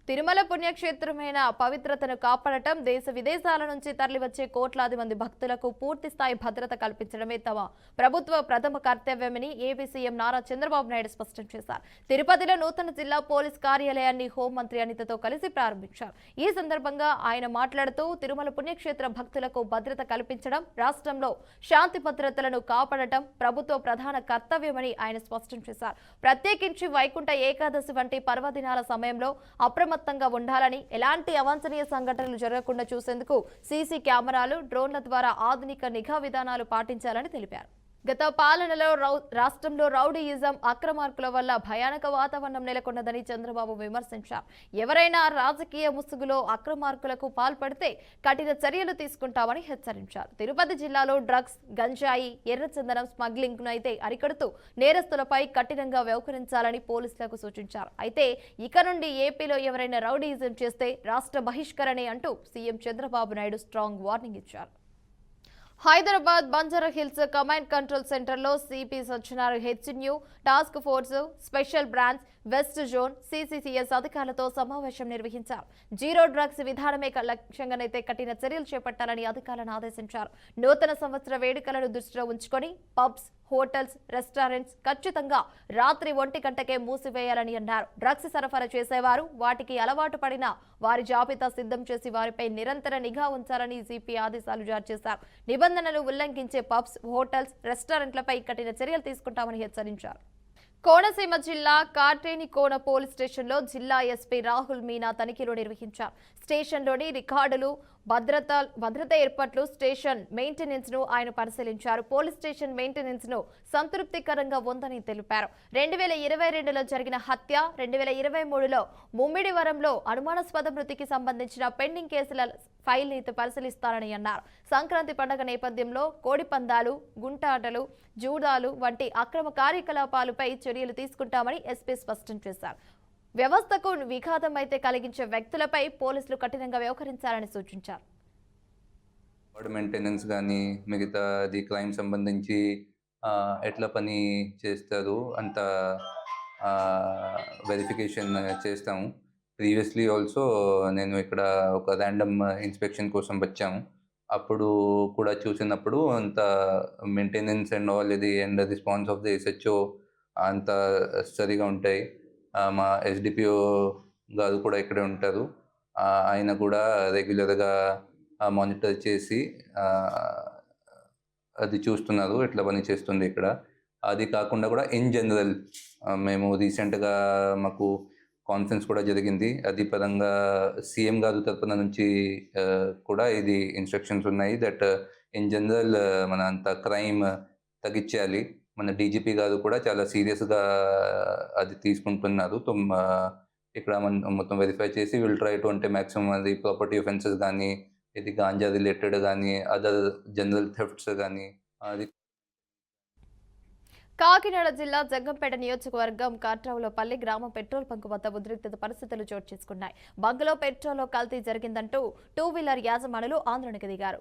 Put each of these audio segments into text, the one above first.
తిరుమల పుణ్యక్షేత్రమైన పవిత్రతను కాపాడటం, దేశ విదేశాల నుంచి తరలివచ్చే కోట్లాది మంది భక్తులకు పూర్తి స్థాయి భద్రత కల్పించడమే తమ ప్రభుత్వ ప్రథమ కర్తవ్యమని ఏపీ సీఎం నారా చంద్రబాబు నాయుడు స్పష్టం చేశారు. తిరుపతిలో నూతన జిల్లా పోలీస్ కార్యాలయాన్ని హోంమంత్రి అనితతో కలిసి ప్రారంభించారు. ఈ సందర్భంగా ఆయన మాట్లాడుతూ తిరుమల పుణ్యక్షేత్ర భక్తులకు భద్రత కల్పించడం, రాష్ట్రంలో శాంతి భద్రతలను కాపాడటం ప్రభుత్వ ప్రధాన కర్తవ్యమని ఆయన స్పష్టం చేశారు. ప్రత్యేకించి వైకుంఠ ఏకాదశి వంటి పర్వదినాల సమయంలో అప్రమత్తంగా ఉండాలని, ఎలాంటి అవాంఛనీయ సంఘటనలు జరగకుండా చూసేందుకు సీసీ కెమెరాలు, డ్రోన్ల ద్వారా ఆధునిక నిఘా విధానాలు పాటించాలని తెలిపారు. గత పాలనలో రాష్ట్రంలో రౌడీయిజం, అక్రమార్కుల వల్ల భయానక వాతావరణం నెలకొన్నదని చంద్రబాబు విమర్శించారు. ఎవరైనా రాజకీయ ముసుగులో అక్రమార్కులకు పాల్పడితే కఠిన చర్యలు తీసుకుంటామని హెచ్చరించారు. తిరుపతి జిల్లాలో డ్రగ్స్, గంజాయి, ఎర్రచందనం స్మగ్లింగ్ ను అయితే అరికడుతూ నేరస్తులపై కఠినంగా వ్యవహరించాలని పోలీసులకు సూచించారు. అయితే ఇక నుండి ఏపీలో ఎవరైనా రౌడీయిజం చేస్తే రాష్ట్ర బహిష్కరణే అంటూ CM Chandrababu Naidu strong warning ఇచ్చారు. Hyderabad Banjara Hills command control సెంటర్లో సిపి సజ్జనార్, హెచ్న్యూ task force, special branch, west zone, CCCS అధికారులతో సమావేశం నిర్వహించారు. జీరో డ్రగ్స్ విధానమే లక్ష్యంగానైతే కఠిన చర్యలు చేపట్టాలని అధికారులను ఆదేశించారు. నూతన సంవత్సర వేడుకలను దృష్టిలో ఉంచుకొని పబ్స్, హోటల్స్, రెస్టారెంట్స్ ఖచ్చితంగా రాత్రి 1 గంటకే మూసివేయాలని అన్నారు. డ్రగ్స్ సరఫరా చేసేవారు, వాటికి అలవాటు పడిన వారి జాబితా సిద్ధం చేసి వారిపై నిరంతర నిఘా ఉంచాలని సిపి ఆదేశాలు జారీ చేశారు. నిబంధనలు ఉల్లంఘించే పబ్స్, హోటల్స్, రెస్టారెంట్లపై కఠిన చర్యలు తీసుకుంటామని హెచ్చరించారు. కోనసీమ జిల్లా కార్టేనికోన పోలీస్ స్టేషన్లో జిల్లా ఎస్పీ రాహుల్ మీనా తనిఖీలు నిర్వహించారు. స్టేషన్లోని రికార్డులు, భద్రత ఏర్పాట్లు, స్టేషన్ మెయింటెనెన్స్ ను ఆయన పరిశీలించారు. పోలీస్ స్టేషన్ మెయింటెనెన్స్ ను సంతృప్తికరంగా ఉందని తెలిపారు. 2022లో జరిగిన హత్య, 2023లో ముమ్మిడివరంలో అనుమానాస్పద మృతికి సంబంధించిన పెండింగ్ కేసుల ఫైల్ ని పరిశీలిస్తారని అన్నారు. సంక్రాంతి పండుగ నేపథ్యంలో కోడిపందాలు, గుంటాటలు, జూదాలు వంటి అక్రమ కార్యకలాపాలపై చర్యలు తీసుకుంటామని ఎస్పీ స్పష్టం చేశారు. వ్యవస్థకు విఘాతం అయితే కలిగించే వ్యక్తులపై పోలీసులు కఠినంగా వ్యవహరించాలని సూచించారు. మెయింటెనెన్స్ కానీ మిగతాది క్రైమ్ సంబంధించి ఎట్లా పని చేస్తారు అంత వెరిఫికేషన్ చేస్తాము. ప్రీవియస్లీ ఆల్సో నేను ఇక్కడ ఒక ర్యాండమ్ ఇన్స్పెక్షన్ కోసం వచ్చాము. అప్పుడు కూడా చూసినప్పుడు అంత మెయింటెనెన్స్ అండ్ ఆల్ ఇది and response of the SHO అంత సరిగా ఉంటాయి. మా ఎస్డిపిఓ గారు కూడా ఇక్కడే ఉంటారు. ఆయన కూడా రెగ్యులర్గా మానిటర్ చేసి అది చూస్తున్నారు ఎట్లా పని చేస్తుంది ఇక్కడ. అది కాకుండా కూడా ఇన్ జనరల్ మేము రీసెంట్గా మాకు కాన్ఫరెన్స్ కూడా జరిగింది. అది పరంగా సీఎం గారు తరపున నుంచి కూడా ఇది ఇన్స్ట్రక్షన్స్ ఉన్నాయి దట్ ఇన్ జనరల్ మన అంత క్రైమ్ తగ్గించాలి. మన డీజీపీ గారు కూడా చాలా సీరియస్గా అది తీసుకుంటున్నారు. ఇక్కడ మొత్తం వెరిఫై చేసి విల్ ట్రై టు అంటే మ్యాక్సిమం అది ప్రాపర్టీ ఒఫెన్సెస్ కానీ, ఇది గాంజా రిలేటెడ్ కానీ, అదర్ జనరల్ థెఫ్ట్స్ కానీ అది. కాకినాడ జిల్లా జగ్గంపేట నియోజకవర్గం కాట్రావులపల్లి గ్రామ పెట్రోల్ బంక్ వద్ద ఉద్రిక్త పరిస్థితులు చోటు చేసుకున్నాయి. బంకులో పెట్రోల్ కల్తీ జరిగిందంటూ 2 వీలర్ యాజమానులు ఆందోళనకు దిగారు.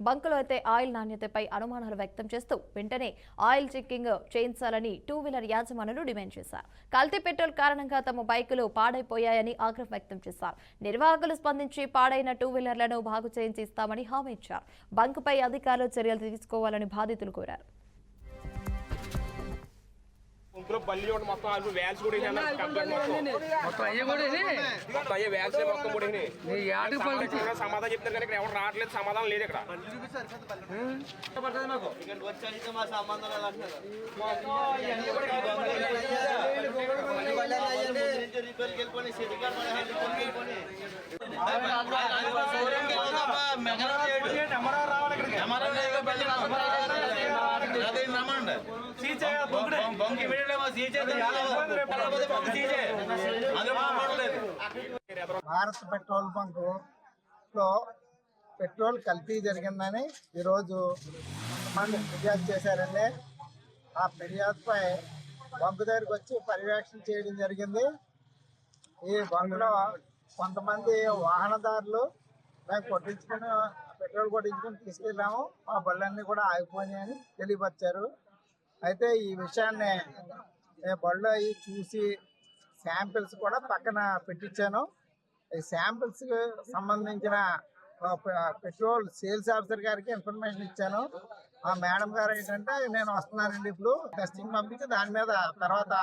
బంకులో అయితే ఆయిల్ నాణ్యతపై అనుమానాలు వ్యక్తం చేస్తూ వెంటనే ఆయిల్ చెకింగ్ చేయించాలని 2 వీలర్ యాజమానులు డిమాండ్ చేశారు. కల్తీ పెట్రోల్ కారణంగా తమ బైకులు పాడైపోయాయని ఆగ్రహం వ్యక్తం చేశారు. నిర్వాహకులు స్పందించి పాడైన 2 వీలర్లను బాగు చేయించి ఇస్తామని హామీ ఇచ్చారు. బంకుపై అధికారులు చర్యలు తీసుకోవాలని బాధితులు కోరారు. బల్లి మొత్తం వ్యాల్స్ కూడా సమాధానం చెప్తారు కానీ ఇక్కడ ఎవరు రావట్లేదు, సమాధానం లేదు ఇక్కడ. భారత్ పెట్రోల్ బంక్ లో పెట్రోల్ కల్తీ జరిగిందని ఈరోజు కొంతమంది ఫిర్యాదు చేశారండి. ఆ ఫిర్యాదుపై బంక్ దగ్గరికి వచ్చి పర్యవేక్షణ చేయడం జరిగింది. ఈ బంక్లో కొంతమంది వాహనదారులు మేము కొట్టించుకుని పెట్రోల్ కొట్టించుకుని తీసుకెళ్ళాము, మా బళ్ళన్నీ కూడా ఆగిపోయినాయని తెలియపరిచారు. అయితే ఈ విషయాన్ని బళ్ళు అవి చూసి శాంపిల్స్ కూడా పక్కన పెట్టించాను. ఈ శాంపిల్స్ సంబంధించిన పెట్రోల్ సేల్స్ ఆఫీసర్ గారికి ఇన్ఫర్మేషన్ ఇచ్చాను. ఆ మేడం గారు ఏంటంటే నేను వస్తున్నానండి ఇప్పుడు టెస్టింగ్ పంపించి దాని మీద తర్వాత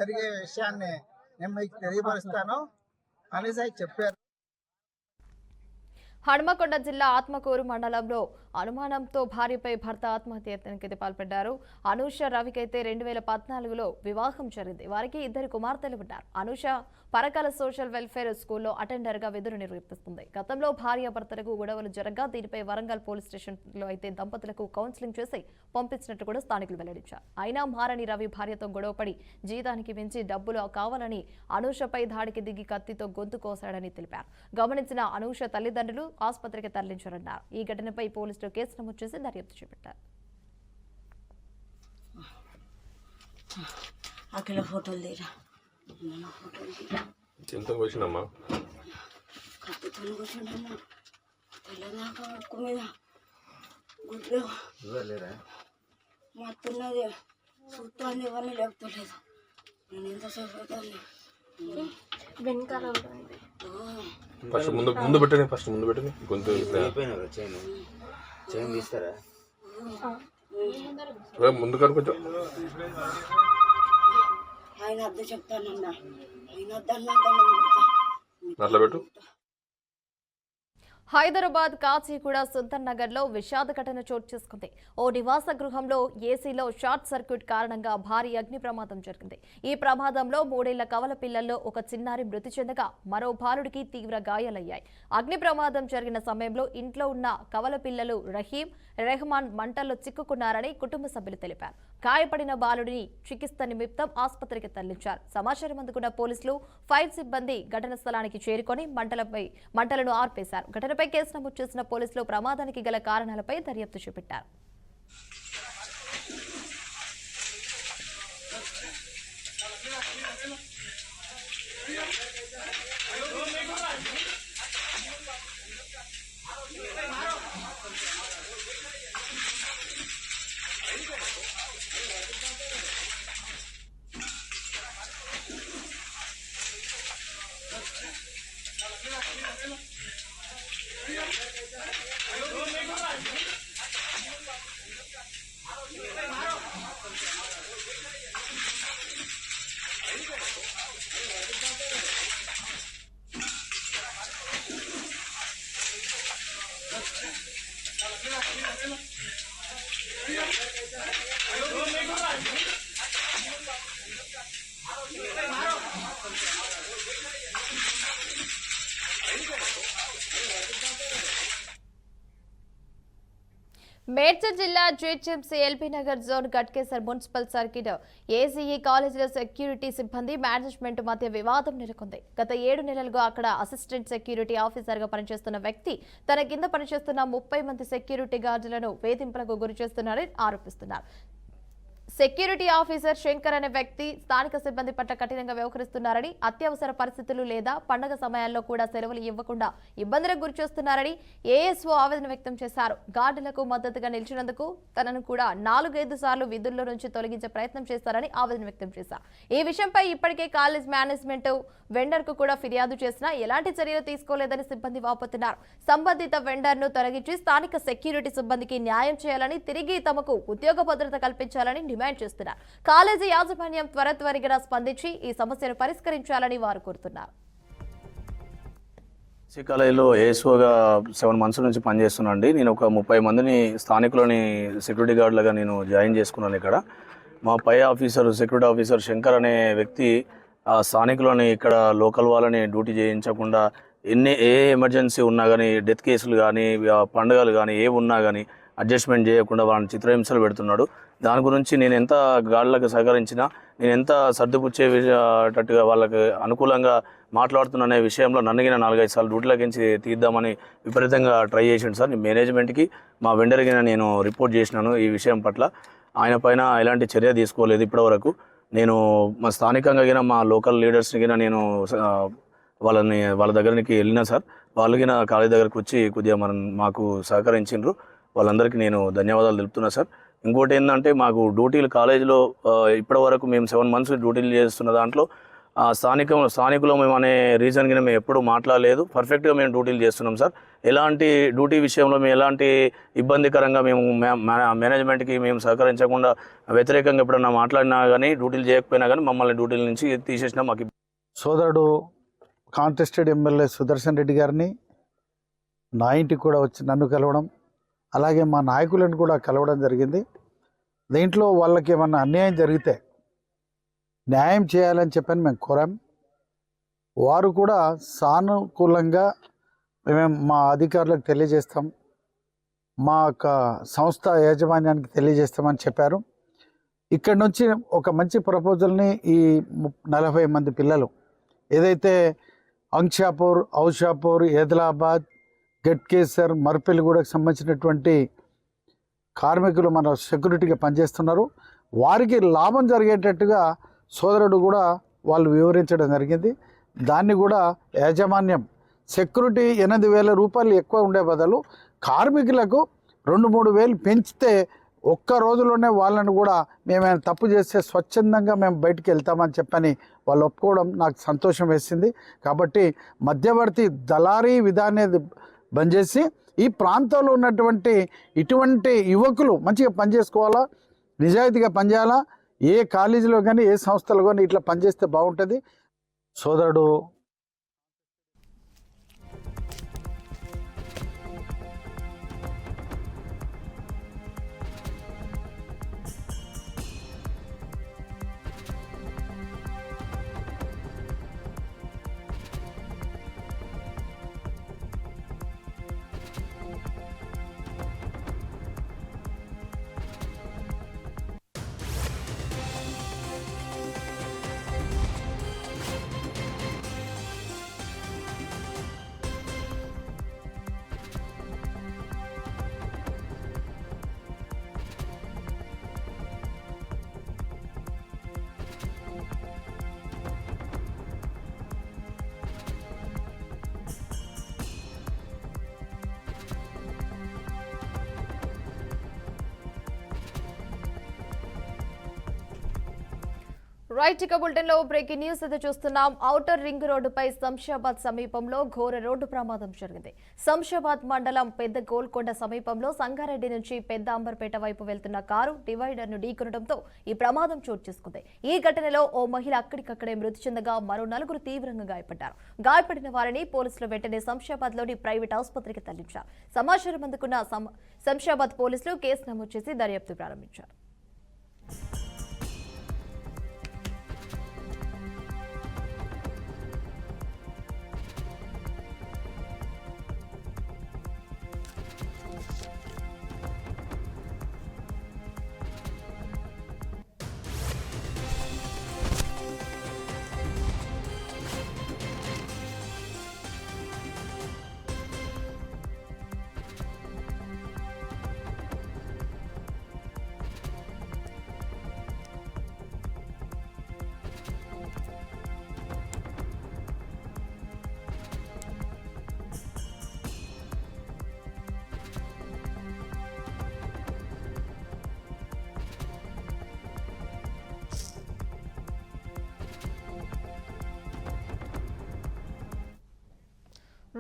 జరిగే విషయాన్ని నేను మీకు తెలియపరుస్తాను అనేసి ఆయన చెప్పారు. హనుమకొండ జిల్లా ఆత్మకూరు మండలంలో అనుమానంతో భార్యపై భర్త ఆత్మహత్యకి పాల్పడ్డారు. అనూష రవికైతే 2014లో వివాహం జరిగింది. వారికి 2 కుమార్తెలు ఉన్నారు. అనూష పరకాల సోషల్ వెల్ఫేర్ స్కూల్లో అటెండర్ గా విధులు నిర్వర్తిస్తుంది. గతంలో భార్యాభర్తలకు గొడవలు జరగగా దీనిపై వరంగల్ పోలీస్ స్టేషన్లో అయితే దంపతులకు కౌన్సిలింగ్ చేసి పంపించినట్టు కూడా స్థానికులు వెల్లడించారు. అయినా మారని రవి భార్యతో గొడవపడి జీతానికి మించి డబ్బులు కావాలని అనూషపై దాడికి దిగి కత్తితో గొంతు కోశాడని తెలిపారు. గమనించిన అనూష తల్లిదండ్రులు ఆసుపత్రికి తరలించారన్నారు. ఈ ఘటనపై పోలీసులు కేసు నమోదు చేసి దర్యాప్తు చేపట్టారు. అఖిల ఫోటోలు తీరా ఎంత కూర్చున్నామ్మా కత్తితో కూర్చున్నాము. తెల్లదాకా ముక్కు మీద గుడ్లు మత్తున్నది చూస్తాను ఇవన్నీ లేకపోలేదు. నేను ఎంతసేపు అవుతాను వెనకాల ఫస్ట్ ముందు పెట్టండి గొంతు చైన్ తీస్తారా ముందు కానీ కొంచెం ఆయన అద్దె చెప్తానన్నా ఆయన అద్దన్నా అట్లా పెట్టు. హైదరాబాద్ కాచిగూడ సుల్తాన్ నగర్ లో విషాద ఘటన చోటు చేసుకుంది. ఓ నివాస గృహంలో ఏసీలో షార్ట్ సర్క్యూట్ కారణంగా భారీ అగ్ని ప్రమాదం జరిగింది. ఈ ప్రమాదంలో 3 ఏళ్ల కవల పిల్లల్లో ఒక చిన్నారి మృతి చెందగా మరో బాలుడికి తీవ్ర గాయాలయ్యాయి. అగ్ని ప్రమాదం జరిగిన సమయంలో ఇంట్లో ఉన్న కవల పిల్లలు రహీం, రెహమాన్ మంటల్లో చిక్కుకున్నారని కుటుంబ సభ్యులు తెలిపారు. గాయపడిన బాలుడిని చికిత్స నిమిత్తం ఆసుపత్రికి తరలించారు. సమాచారం అందుకున్న పోలీసులు, ఫైర్ సిబ్బంది ఘటన స్థలానికి చేరుకొని మంటలను ఆర్పేశారు. ఘటనపై కేసు నమోదు చేసిన పోలీసులు ప్రమాదానికి గల కారణాలపై దర్యాప్తు చేపట్టారు. మేడ్చల్ జిల్లా GHMC LB Nagar zone Ghatkesar municipal circuit ACE కాలేజీలో సెక్యూరిటీ సిబ్బంది మేనేజ్మెంట్ మధ్య వివాదం నెలకొంది. గత 7 నెలలుగా అక్కడ అసిస్టెంట్ సెక్యూరిటీ ఆఫీసర్ గా పనిచేస్తున్న వ్యక్తి తన కింద పనిచేస్తున్న 30 మంది సెక్యూరిటీ గార్డులను వేధింపులకు గురి చేస్తున్నారని ఆరోపిస్తున్నారు. సెక్యూరిటీ ఆఫీసర్ శంకర్ అనే వ్యక్తి స్థానిక సిబ్బంది పట్ల కఠినంగా వ్యవహరిస్తున్నారని, అత్యవసర పరిస్థితులు లేదా పండుగ సమయాల్లో కూడా సెలవులు ఇవ్వకుండా ఇబ్బందులకు గురి చేస్తున్నారని ఏఎస్ఓ ఆవేదన వ్యక్తం చేశారు. గార్డులకు మద్దతుగా నిలిచినందుకు తనను కూడా 4-5 సార్లు విధుల్లో నుంచి తొలగించే ప్రయత్నం చేశారని ఆవేదన వ్యక్తం చేశారు. ఈ విషయంపై ఇప్పటికే కాలేజ్ మేనేజ్మెంట్ వెండర్ కు కూడా ఫిర్యాదు చేసినా ఎలాంటి చర్యలు తీసుకోలేదని సిబ్బంది వాపోతున్నారు. సంబంధిత వెండర్ ను తొలగించి స్థానిక సెక్యూరిటీ సిబ్బందికి న్యాయం చేయాలని, తిరిగి తమకు ఉద్యోగ భద్రత కల్పించాలని డిమాండ్ చేస్తున్నారు. కాలేజీ యాజమాన్యం త్వరితగతిన స్పందించి ఈ సమస్యను పరిష్కరించాలని వారు కోరుతున్నారు. కాలేజీలో ఏఎస్ఓగా 7 మంత్స్ నుంచి పనిచేస్తున్నానండి. నేను ఒక 30 మందిని స్థానికులని సెక్యూరిటీ గార్డులుగా నేను జాయిన్ చేసుకున్నాను. ఇక్కడ మా పై ఆఫీసర్ సెక్యూరిటీ ఆఫీసర్ శంకర్ అనే వ్యక్తి స్థానికులని ఇక్కడ లోకల్ వాళ్ళని డ్యూటీ చేయించకుండా ఏ ఎమర్జెన్సీ ఉన్నా కానీ, డెత్ కేసులు కానీ, పండుగలు కానీ ఏ ఉన్నా కానీ అడ్జస్ట్మెంట్ చేయకుండా వాళ్ళని చిత్రహింసలు పెడుతున్నాడు. దాని గురించి నేను ఎంత గార్డులకు సహకరించినా, నేను ఎంత సర్దుపుచ్చేటట్టుగా వాళ్ళకి అనుకూలంగా మాట్లాడుతున్న విషయంలో నన్నగిన 4-5 సార్లు డ్యూటీలకించి తీద్దామని విపరీతంగా ట్రై చేసిండు సార్. మేనేజ్మెంట్కి, మా వెండర్కి నేను రిపోర్ట్ చేసినాను ఈ విషయం పట్ల. ఆయన పైన ఎలాంటి చర్య తీసుకోలేదు ఇప్పటివరకు. నేను మా స్థానికంగా మా లోకల్ లీడర్స్ని నేను వాళ్ళ దగ్గరికి వెళ్ళినా సార్. వాళ్ళకి కాలేజీ దగ్గరకు వచ్చి కొద్దిగా మాకు సహకరించిండ్రు. వాళ్ళందరికీ నేను ధన్యవాదాలు తెలుపుతున్నా సార్. ఇంకోటి ఏంటంటే మాకు డ్యూటీలు కాలేజీలో ఇప్పటివరకు మేము 7 మంత్స్ డ్యూటీలు చేస్తున్న దాంట్లో స్థానికులు మేము అనే రీజన్కి మేము ఎప్పుడు మాట్లాడలేదు. పర్ఫెక్ట్గా మేము డ్యూటీలు చేస్తున్నాం సార్. ఎలాంటి డ్యూటీ విషయంలో మేము ఎలాంటి ఇబ్బందికరంగా మేము మేనేజ్మెంట్కి మేము సహకరించకుండా వ్యతిరేకంగా ఎప్పుడన్నా మాట్లాడినా కానీ డ్యూటీలు చేయకపోయినా కానీ మమ్మల్ని డ్యూటీల నుంచి తీసేసినా మాకు. సోదరుడు కాంటెస్టెడ్ ఎమ్మెల్యే సుదర్శన్ రెడ్డి గారిని నా ఇంటికి కూడా వచ్చి నన్ను కలవడం, అలాగే మా నాయకులను కూడా కలవడం జరిగింది. దీంట్లో వాళ్ళకి ఏమన్నా అన్యాయం జరిగితే న్యాయం చేయాలని చెప్పని మేము కోరాం. వారు కూడా సానుకూలంగా మేము మా అధికారులకు తెలియజేస్తాం, మా యొక్క సంస్థ యాజమాన్యానికి తెలియజేస్తామని చెప్పారు. ఇక్కడి నుంచి ఒక మంచి ప్రపోజల్ని ఈ 40 మంది పిల్లలు ఏదైతే అంక్షాపూర్, ఔషాపూర్, ఏదిలాబాద్, గట్కేసర్, మర్పెల్లిగూడకు సంబంధించినటువంటి కార్మికులు మన సెక్యూరిటీగా పనిచేస్తున్నారు, వారికి లాభం జరిగేటట్టుగా సోదరుడు కూడా వాళ్ళు వివరించడం జరిగింది. దాన్ని కూడా యాజమాన్యం సెక్యూరిటీ 8,000 రూపాయలు ఎక్కువ ఉండే బదులు కార్మికులకు 2-3 వేలు పెంచితే ఒక్క రోజులోనే వాళ్ళని కూడా మేమైనా తప్పు చేస్తే స్వచ్ఛందంగా మేము బయటికి వెళ్తామని చెప్పని వాళ్ళు ఒప్పుకోవడం నాకు సంతోషం వేసింది. కాబట్టి మధ్యవర్తి దళారీ విధానాన్ని బంద్ చేసి ఈ ప్రాంతంలో ఉన్నటువంటి ఇటువంటి యువకులు మంచిగా పనిచేసుకోవాలా, నిజాయితీగా పనిచేయాలా. ఏ కాలేజీలో కానీ ఏ సంస్థలో కానీ ఇట్లా పనిచేస్తే బాగుంటుంది. సోదరుడు రైట్, ఇక బులెటిన్ లో బ్రేకింగ్ న్యూస్ అయితే చూస్తున్నాం. ఔటర్ రింగ్ రోడ్డుపై శంషాబాద్ సమీపంలో ఘోర రోడ్డు ప్రమాదం జరిగింది. శంషాబాద్ మండలం పెద్ద గోల్కొండ సమీపంలో సంగారెడ్డి నుంచి పెద్ద అంబర్పేట వైపు వెళ్తున్న కారు డివైడర్ ను ఢీకొనడంతో ఈ ప్రమాదం చోటు చేసుకుంది. ఈ ఘటనలో ఓ మహిళ అక్కడికక్కడే మృతి చెందగా మరో 4 తీవ్రంగా గాయపడ్డారు. గాయపడిన వారిని పోలీసులు వెంటనే శంషాబాద్ లోని ప్రైవేట్ ఆసుపత్రికి తరలించారు. సమాచారం అందుకున్న శంషాబాద్ పోలీసులు కేసు నమోదు చేసి దర్యాప్తు ప్రారంభించారు.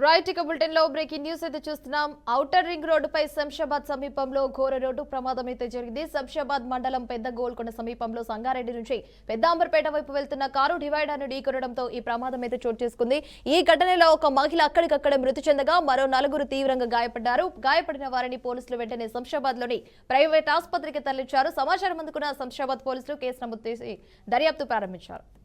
రైట్, ఇక బులెటిన్ లో బ్రేకింగ్ న్యూస్ అయితే చూస్తున్నాం. ఔటర్ రింగ్ రోడ్డుపై శంషాబాద్ సమీపంలో ఘోర రోడ్డు ప్రమాదం అయితే జరిగింది. శంషాబాద్ మండలం పెద్ద గోల్కొండ సమీపంలో సంగారెడ్డి నుంచి పెద్ద అంబర్పేట వైపు వెళ్తున్న కారు డివైడర్ ను ఢీకొనడంతో ఈ ప్రమాదం అయితే చోటు చేసుకుంది. ఈ ఘటనలో ఒక మహిళ అక్కడికక్కడే మృతి చెందగా మరో 4 తీవ్రంగా గాయపడ్డారు. గాయపడిన వారిని పోలీసులు వెంటనే శంషాబాద్ లోని ప్రైవేట్ ఆసుపత్రికి తరలించారు. సమాచారం అందుకున్న శంషాబాద్ పోలీసులు కేసు నమోదు చేసి దర్యాప్తు ప్రారంభించారు.